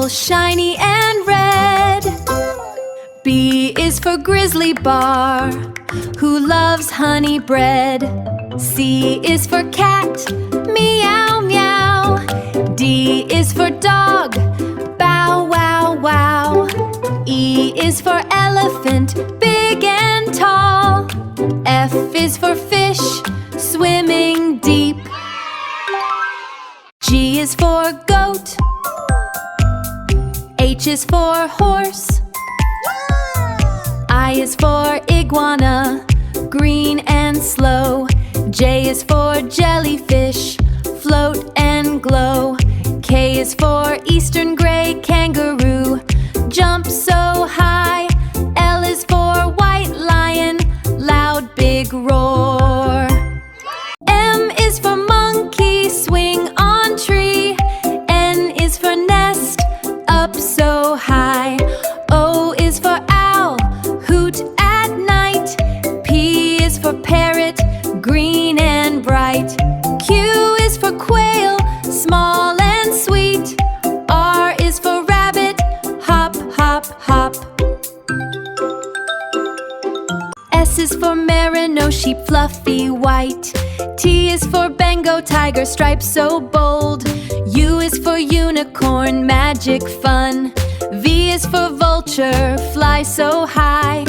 apple, shiny and red. B is for grizzly bear, who loves honey bread. C is for cat, meow meow. D is for dog, bow wow wow. E is for elephant, big and tall. F is for fish, swimming deep. G is for goat. H is for horse. I is for iguana, green and slow. J is for jellyfish, float and glow. K is for eastern gray kangaroo, jump so high. L is for white lion, loud big roar. M is for monkey, swing on tree. N is for nest, up so high. O is for owl, hoot at night. P is for parrot, green and bright. Q is for quail, small and sweet. R is for rabbit, hop, hop, hop. S is for merino sheep, fluffy white. T is for Bengal tiger, stripes so bold. U is for unicorn, magic fun. V is for vulture, fly so high.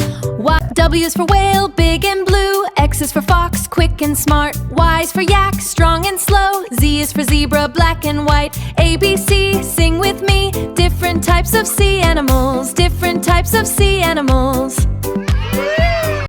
W is for whale, big and blue. X is for fox, quick and smart. Y is for yak, strong and slow. Z is for zebra, black and white. ABC, sing with me. Different types of sea animals, different types of sea animals.